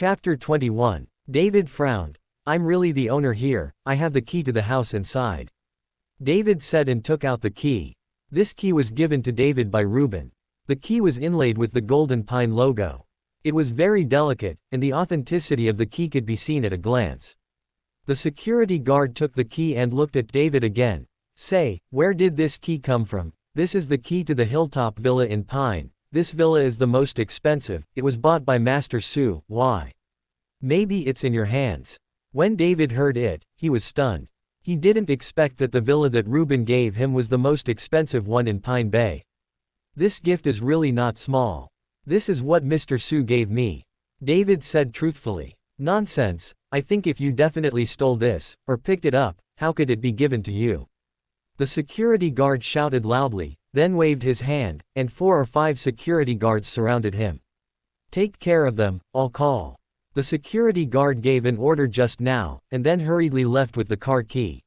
Chapter 21. David frowned. I'm really the owner here, I have the key to the house inside. David said and took out the key. This key was given to David by Reuben. The key was inlaid with the golden pine logo. It was very delicate, and the authenticity of the key could be seen at a glance. The security guard took the key and looked at David again. Say, where did this key come from? This is the key to the hilltop villa in Pine. This villa is the most expensive, it was bought by Master Su. Why? Maybe it's in your hands. When David heard it, he was stunned. He didn't expect that the villa that Reuben gave him was the most expensive one in Pine Bay. This gift is really not small. This is what Mr. Su gave me. David said truthfully. Nonsense, I think if you definitely stole this, or picked it up, how could it be given to you? The security guard shouted loudly, then waved his hand, and 4 or 5 security guards surrounded him. Take care of them, I'll call. The security guard gave an order just now, and then hurriedly left with the car key.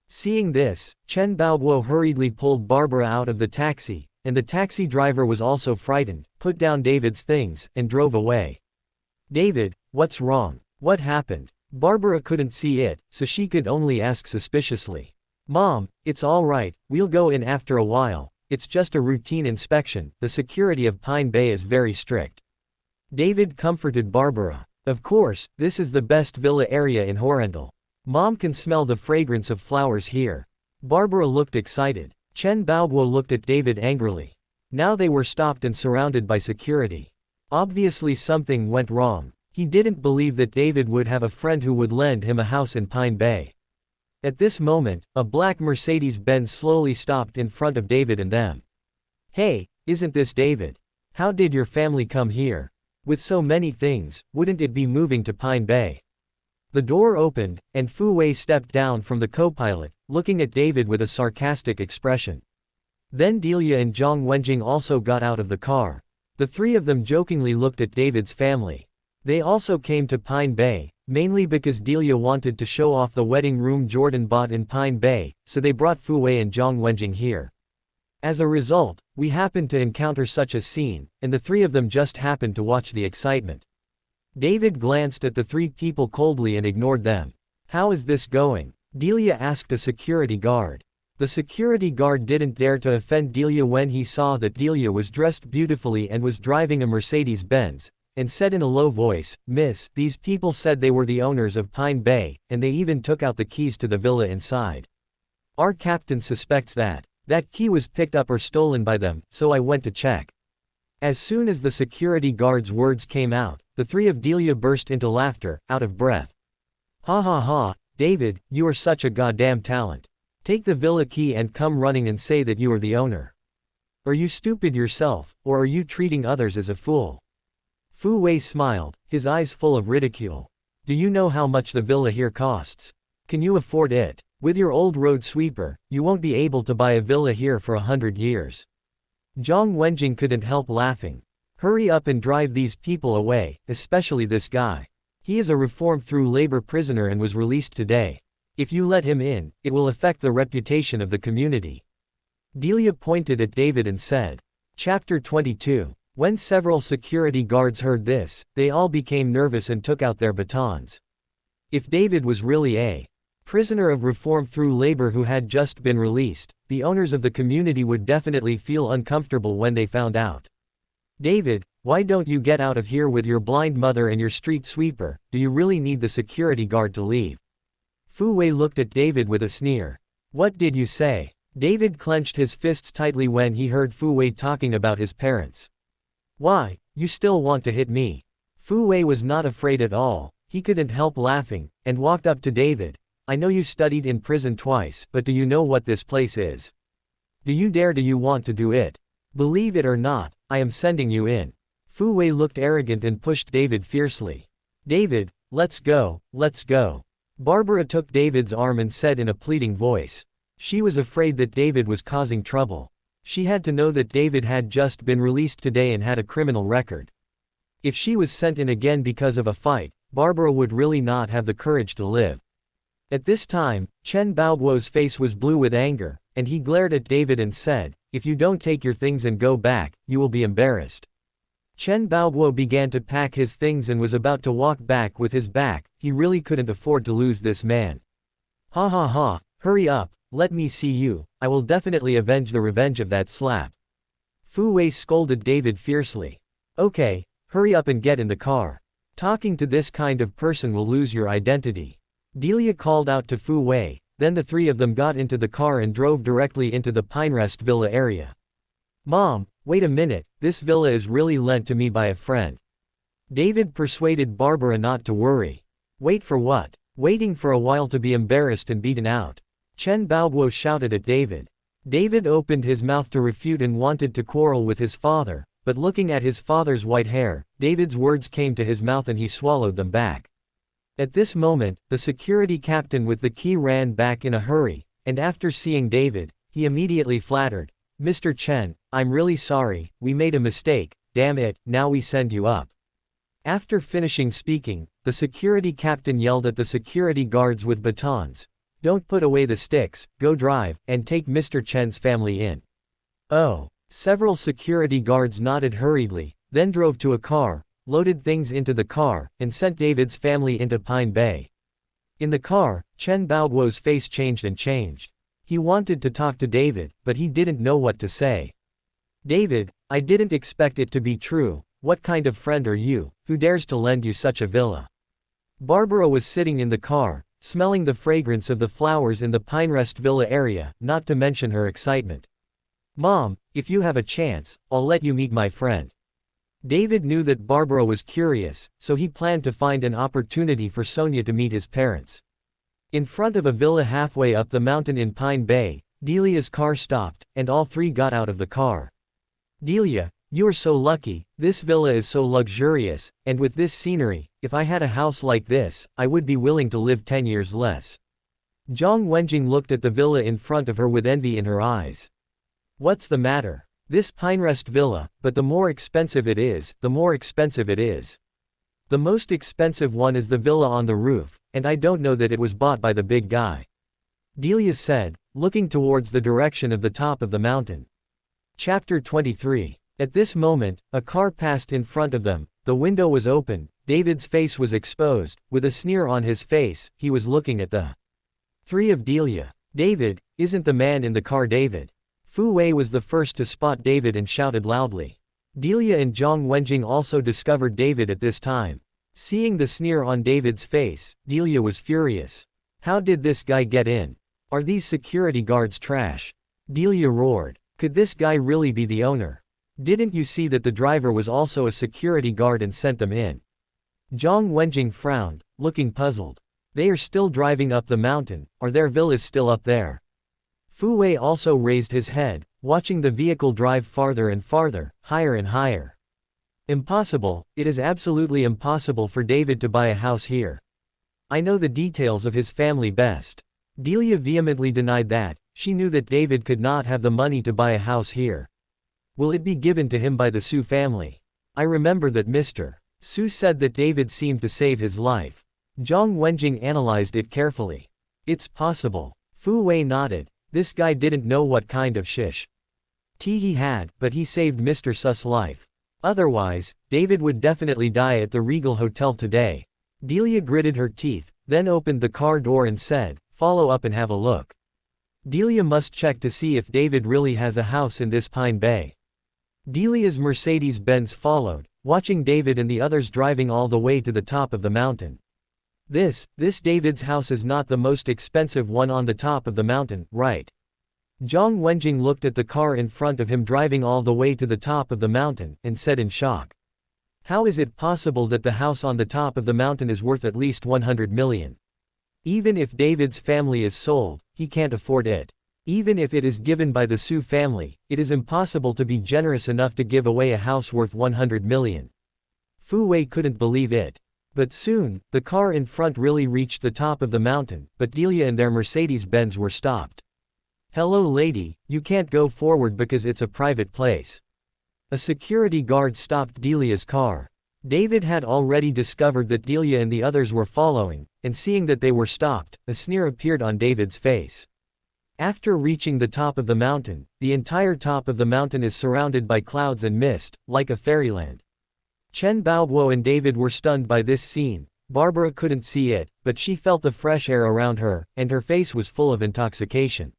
Seeing this, Chen Baoguo hurriedly pulled Barbara out of the taxi, and the taxi driver was also frightened, put down David's things, and drove away. David, what's wrong? What happened? Barbara couldn't see it, so she could only ask suspiciously. Mom, it's all right, we'll go in after a while. It's just a routine inspection, the security of Pine Bay is very strict. David comforted Barbara. Of course, this is the best villa area in Horendal. Mom can smell the fragrance of flowers here. Barbara looked excited. Chen Baoguo looked at David angrily. Now they were stopped and surrounded by security. Obviously something went wrong. He didn't believe that David would have a friend who would lend him a house in Pine Bay. At this moment, a black Mercedes-Benz slowly stopped in front of David and them. Hey, isn't this David? How did your family come here? With so many things, wouldn't it be moving to Pine Bay? The door opened, and Fu Wei stepped down from the co-pilot, looking at David with a sarcastic expression. Then Delia and Zhang Wenjing also got out of the car. The 3 of them jokingly looked at David's family. They also came to Pine Bay, mainly because Delia wanted to show off the wedding room Jordan bought in Pine Bay, so they brought Fu Wei and Zhang Wenjing here. As a result, we happened to encounter such a scene, and the 3 of them just happened to watch the excitement. David glanced at the 3 people coldly and ignored them. How is this going? Delia asked a security guard. The security guard didn't dare to offend Delia when he saw that Delia was dressed beautifully and was driving a Mercedes-Benz, and said in a low voice, Miss, these people said they were the owners of Pine Bay, and they even took out the keys to the villa inside. Our captain suspects that key was picked up or stolen by them, so I went to check. As soon as the security guard's words came out, the 3 of Delia burst into laughter, out of breath. Ha ha ha, David, you are such a goddamn talent. Take the villa key and come running and say that you are the owner. Are you stupid yourself, or are you treating others as a fool? Fu Wei smiled, his eyes full of ridicule. Do you know how much the villa here costs? Can you afford it? With your old road sweeper, you won't be able to buy a villa here for 100 years. Zhang Wenjing couldn't help laughing. Hurry up and drive these people away, especially this guy. He is a reformed through labor prisoner and was released today. If you let him in, it will affect the reputation of the community. Delia pointed at David and said. Chapter 22. When several security guards heard this, they all became nervous and took out their batons. If David was really a prisoner of reform through labor who had just been released, the owners of the community would definitely feel uncomfortable when they found out. David, why don't you get out of here with your blind mother and your street sweeper? Do you really need the security guard to leave? Fu Wei looked at David with a sneer. What did you say? David clenched his fists tightly when he heard Fu Wei talking about his parents. Why, you still want to hit me? Fu Wei was not afraid at all, he couldn't help laughing, and walked up to David. I know you studied in prison twice, but do you know what this place is? Do you want to do it? Believe it or not, I am sending you in. Fu Wei looked arrogant and pushed David fiercely. David, let's go, let's go. Barbara took David's arm and said in a pleading voice. She was afraid that David was causing trouble. She had to know that David had just been released today and had a criminal record. If she was sent in again because of a fight, Barbara would really not have the courage to live. At this time, Chen Baoguo's face was blue with anger, and he glared at David and said, if you don't take your things and go back, you will be embarrassed. Chen Baoguo began to pack his things and was about to walk back with his back. He really couldn't afford to lose this man. Ha ha ha, hurry up, let me see you, I will definitely avenge the revenge of that slap. Fu Wei scolded David fiercely. Okay, hurry up and get in the car. Talking to this kind of person will lose your identity. Delia called out to Fu Wei, then the three of them got into the car and drove directly into the Pinerest Villa area. Mom, wait a minute, this villa is really lent to me by a friend. David persuaded Barbara not to worry. Wait for what? Waiting for a while to be embarrassed and beaten out. Chen Baoguo shouted at David. David opened his mouth to refute and wanted to quarrel with his father, but looking at his father's white hair, David's words came to his mouth and he swallowed them back. At this moment, the security captain with the key ran back in a hurry, and after seeing David, he immediately flattered, Mr. Chen, I'm really sorry, we made a mistake, damn it, now we send you up. After finishing speaking, the security captain yelled at the security guards with batons, don't put away the sticks, go drive, and take Mr. Chen's family in. Oh. Several security guards nodded hurriedly, then drove to a car, loaded things into the car, and sent David's family into Pine Bay. In the car, Chen Baoguo's face changed. He wanted to talk to David, but he didn't know what to say. David, I didn't expect it to be true, what kind of friend are you, who dares to lend you such a villa? Barbara was sitting in the car, smelling the fragrance of the flowers in the Pinerest Villa area, not to mention her excitement. Mom, if you have a chance, I'll let you meet my friend. David knew that Barbara was curious, so he planned to find an opportunity for Sonia to meet his parents. In front of a villa halfway up the mountain in Pine Bay, Delia's car stopped, and all three got out of the car. Delia, you are so lucky, this villa is so luxurious, and with this scenery, if I had a house like this, I would be willing to live 10 years less. Zhang Wenjing looked at the villa in front of her with envy in her eyes. What's the matter? This Pinerest villa, but the more expensive it is, the more expensive it is. The most expensive one is the villa on the roof, and I don't know that it was bought by the big guy. Delia said, looking towards the direction of the top of the mountain. Chapter 23. At this moment, a car passed in front of them, the window was open, David's face was exposed, with a sneer on his face, he was looking at the three of Delia. David, isn't the man in the car David? Fu Wei was the first to spot David and shouted loudly. Delia and Zhang Wenjing also discovered David at this time. Seeing the sneer on David's face, Delia was furious. How did this guy get in? Are these security guards trash? Delia roared. Could this guy really be the owner? Didn't you see that the driver was also a security guard and sent them in? Zhang Wenjing frowned, looking puzzled. They are still driving up the mountain, are their villas still up there? Fu Wei also raised his head, watching the vehicle drive farther and farther, higher and higher. Impossible, it is absolutely impossible for David to buy a house here. I know the details of his family best. Delia vehemently denied that, she knew that David could not have the money to buy a house here. Will it be given to him by the Su family? I remember that Mr. Su said that David seemed to save his life. Zhang Wenjing analyzed it carefully. It's possible. Fu Wei nodded. This guy didn't know what kind of shish tea he had, but he saved Mr. Su's life. Otherwise, David would definitely die at the Regal Hotel today. Delia gritted her teeth, then opened the car door and said, follow up and have a look. Delia must check to see if David really has a house in this Pine Bay. Delia's Mercedes-Benz followed, watching David and the others driving all the way to the top of the mountain. This David's house is not the most expensive one on the top of the mountain, right? Zhang Wenjing looked at the car in front of him driving all the way to the top of the mountain, and said in shock. How is it possible that the house on the top of the mountain is worth at least 100 million? Even if David's family is sold, he can't afford it. Even if it is given by the Su family, it is impossible to be generous enough to give away a house worth 100 million. Fu Wei couldn't believe it. But soon, the car in front really reached the top of the mountain, but Delia and their Mercedes-Benz were stopped. Hello lady, you can't go forward because it's a private place. A security guard stopped Delia's car. David had already discovered that Delia and the others were following, and seeing that they were stopped, a sneer appeared on David's face. After reaching the top of the mountain, the entire top of the mountain is surrounded by clouds and mist, like a fairyland. Chen Baoguo and David were stunned by this scene. Barbara couldn't see it, but she felt the fresh air around her, and her face was full of intoxication.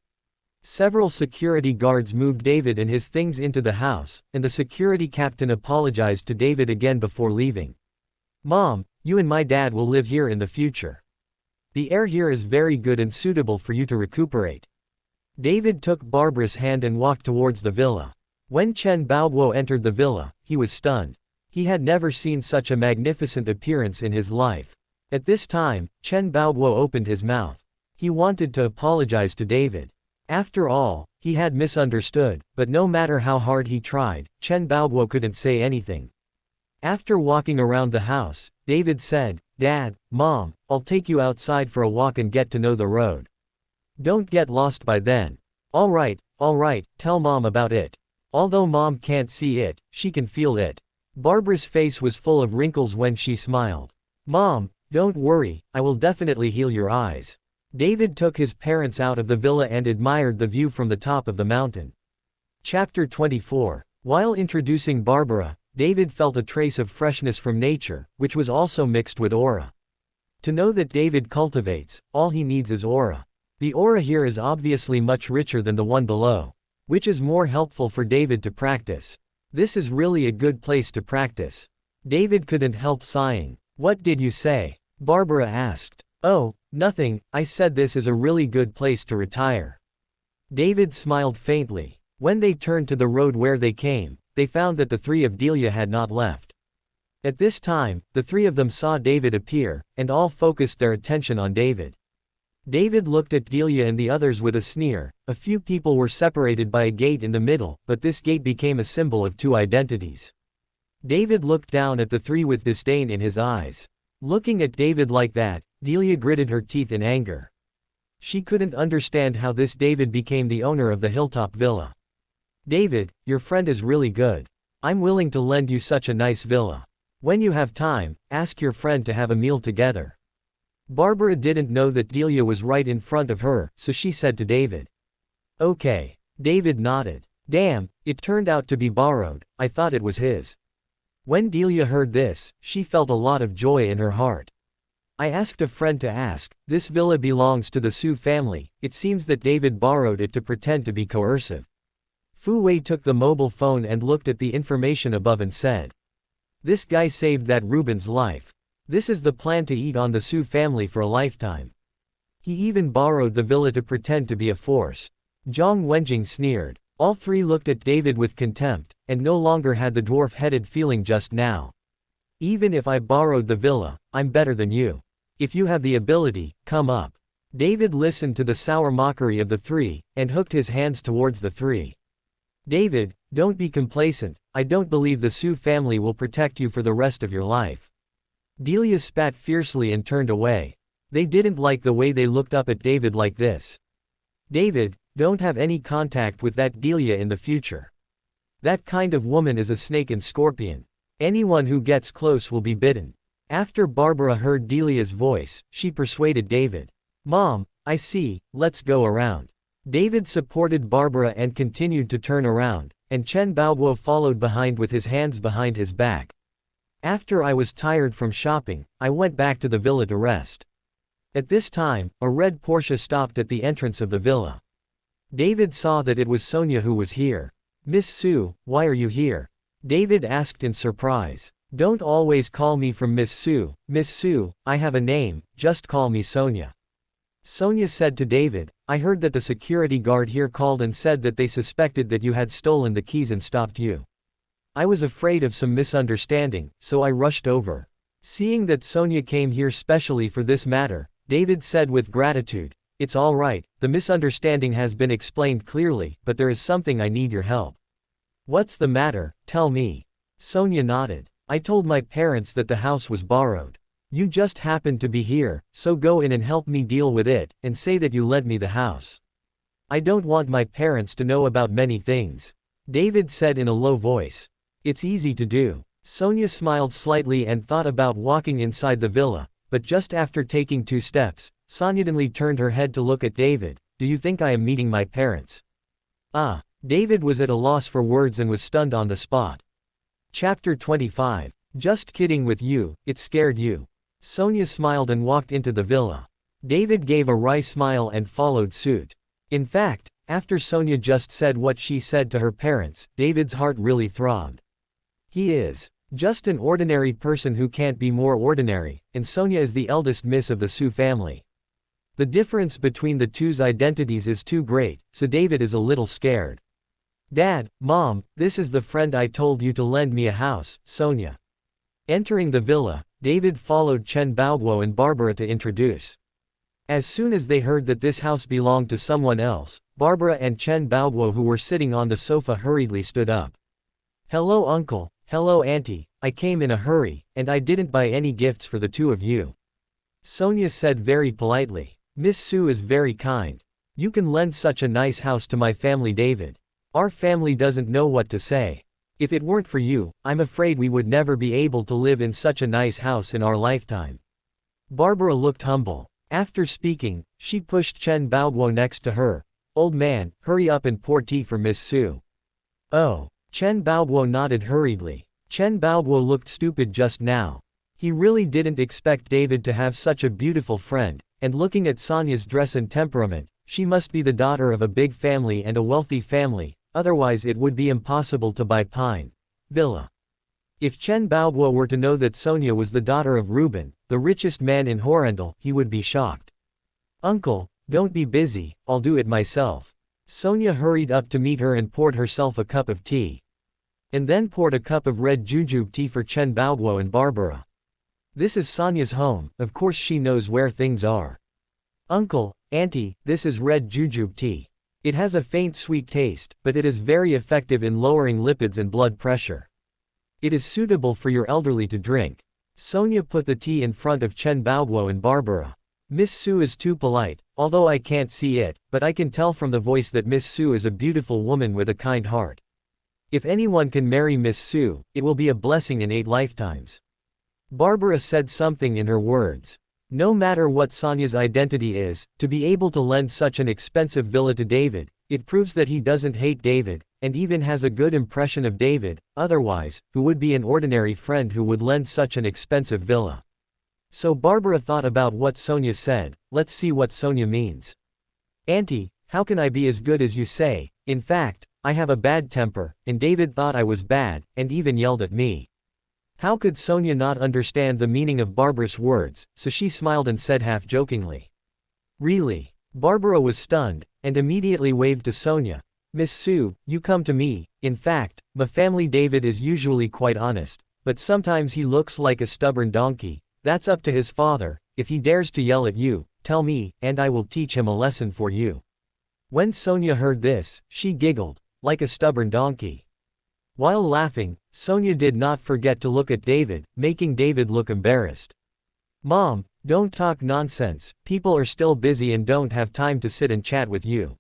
Several security guards moved David and his things into the house, and the security captain apologized to David again before leaving. "Mom, you and my dad will live here in the future. The air here is very good and suitable for you to recuperate." David took Barbara's hand and walked towards the villa. When Chen Baoguo entered the villa, he was stunned. He had never seen such a magnificent appearance in his life. At this time, Chen Baoguo opened his mouth. He wanted to apologize to David. After all, he had misunderstood, but no matter how hard he tried, Chen Baoguo couldn't say anything. After walking around the house, David said, "Dad, Mom, I'll take you outside for a walk and get to know the road. Don't get lost by then." All right, tell Mom about it. Although Mom can't see it, she can feel it. Barbara's face was full of wrinkles when she smiled. "Mom, don't worry, I will definitely heal your eyes." David took his parents out of the villa and admired the view from the top of the mountain. Chapter 24. While introducing Barbara, David felt a trace of freshness from nature, which was also mixed with aura. To know that David cultivates, all he needs is aura. The aura here is obviously much richer than the one below, which is more helpful for David to practice. This is really a good place to practice. David couldn't help sighing. "What did you say?" Barbara asked. "Oh, nothing, I said this is a really good place to retire." David smiled faintly. When they turned to the road where they came, they found that the three of Delia had not left. At this time, the three of them saw David appear, and all focused their attention on David. David looked at Delia and the others with a sneer. A few people were separated by a gate in the middle, but this gate became a symbol of two identities. David looked down at the three with disdain in his eyes. Looking at David like that, Delia gritted her teeth in anger. She couldn't understand how this David became the owner of the hilltop villa. "David, your friend is really good. I'm willing to lend you such a nice villa. When you have time, ask your friend to have a meal together." Barbara didn't know that Delia was right in front of her, so she said to David. "Okay." David nodded. "Damn, it turned out to be borrowed, I thought it was his." When Delia heard this, she felt a lot of joy in her heart. "I asked a friend to ask, this villa belongs to the Su family, it seems that David borrowed it to pretend to be coercive." Fu Wei took the mobile phone and looked at the information above and said, "This guy saved that Ruben's life. This is the plan to eat on the Su family for a lifetime. He even borrowed the villa to pretend to be a force." Zhang Wenjing sneered. All three looked at David with contempt, and no longer had the dwarf-headed feeling just now. "Even if I borrowed the villa, I'm better than you. If you have the ability, come up." David listened to the sour mockery of the three, and hooked his hands towards the three. "David, don't be complacent, I don't believe the Su family will protect you for the rest of your life." Delia spat fiercely and turned away. They didn't like the way they looked up at David like this. "David, don't have any contact with that Delia in the future. That kind of woman is a snake and scorpion. Anyone who gets close will be bitten." After Barbara heard Delia's voice, she persuaded David. "Mom, I see, let's go around." David supported Barbara and continued to turn around, and Chen Baoguo followed behind with his hands behind his back. "After I was tired from shopping, I went back to the villa to rest." At this time, a red Porsche stopped at the entrance of the villa. David saw that it was Sonia who was here. "Miss Su, why are you here?" David asked in surprise. "Don't always call me from Miss Su. Miss Su, I have a name, just call me Sonia." Sonia said to David, "I heard that the security guard here called and said that they suspected that you had stolen the keys and stopped you. I was afraid of some misunderstanding, so I rushed over." Seeing that Sonia came here specially for this matter, David said with gratitude, "It's all right, the misunderstanding has been explained clearly, but there is something I need your help." "What's the matter, tell me." Sonia nodded. "I told my parents that the house was borrowed. You just happened to be here, so go in and help me deal with it, and say that you lent me the house. I don't want my parents to know about many things," David said in a low voice. "It's easy to do." Sonia smiled slightly and thought about walking inside the villa, but just after taking 2 steps, suddenly turned her head to look at David. "Do you think I am meeting my parents?" David was at a loss for words and was stunned on the spot. Chapter 25. Just kidding with you, it scared you. Sonia smiled and walked into the villa. David gave a wry smile and followed suit. In fact, after Sonia just said what she said to her parents, David's heart really throbbed. He is just an ordinary person who can't be more ordinary, and Sonia is the eldest miss of the Su family. The difference between the two's identities is too great, so David is a little scared. Dad, Mom, this is the friend I told you to lend me a house, Sonia. Entering the villa, David followed Chen Baoguo and Barbara to introduce. As soon as they heard that this house belonged to someone else, Barbara and Chen Baoguo, who were sitting on the sofa, hurriedly stood up. Hello uncle, hello auntie, I came in a hurry, and I didn't buy any gifts for the two of you. Sonia said very politely. Miss Su is very kind. You can lend such a nice house to my family, David. Our family doesn't know what to say. If it weren't for you, I'm afraid we would never be able to live in such a nice house in our lifetime. Barbara looked humble. After speaking, she pushed Chen Baoguo next to her. Old man, hurry up and pour tea for Miss Su. Oh. Chen Baoguo nodded hurriedly. Chen Baoguo looked stupid just now. He really didn't expect David to have such a beautiful friend, and looking at Sonia's dress and temperament, she must be the daughter of a big family and a wealthy family, otherwise it would be impossible to buy Pine Villa. If Chen Baoguo were to know that Sonia was the daughter of Reuben, the richest man in Horendal, he would be shocked. Uncle, don't be busy, I'll do it myself. Sonia hurried up to meet her and poured herself a cup of tea. And then poured a cup of red jujube tea for Chen Baoguo and Barbara. This is Sonia's home, of course she knows where things are. Uncle, auntie, this is red jujube tea. It has a faint sweet taste, but it is very effective in lowering lipids and blood pressure. It is suitable for your elderly to drink. Sonia put the tea in front of Chen Baoguo and Barbara. Miss Su is too polite, although I can't see it, but I can tell from the voice that Miss Su is a beautiful woman with a kind heart. If anyone can marry Miss Su, it will be a blessing in 8 lifetimes. Barbara said something in her words. No matter what Sonia's identity is, to be able to lend such an expensive villa to David, it proves that he doesn't hate David, and even has a good impression of David, otherwise, who would be an ordinary friend who would lend such an expensive villa? So Barbara thought about what Sonia said. Let's see what Sonia means. Auntie, how can I be as good as you say? In fact, I have a bad temper, and David thought I was bad, and even yelled at me. How could Sonia not understand the meaning of Barbara's words, so she smiled and said half-jokingly. Really? Barbara was stunned, and immediately waved to Sonia. Miss Su, you come to me. In fact, my family David is usually quite honest, but sometimes he looks like a stubborn donkey. That's up to his father. If he dares to yell at you, tell me, and I will teach him a lesson for you. When Sonia heard this, she giggled. Like a stubborn donkey. While laughing, Sonia did not forget to look at David, making David look embarrassed. Mom, don't talk nonsense, people are still busy and don't have time to sit and chat with you.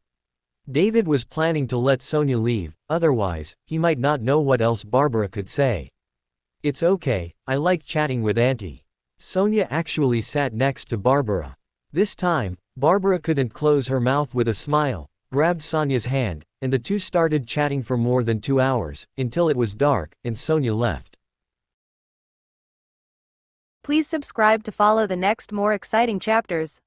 David was planning to let Sonia leave, otherwise, he might not know what else Barbara could say. It's okay, I like chatting with Auntie. Sonia actually sat next to Barbara. This time, Barbara couldn't close her mouth with a smile, grabbed Sonia's hand, and the two started chatting for more than 2 hours, until it was dark, and Sonia left. Please subscribe to follow the next more exciting chapters.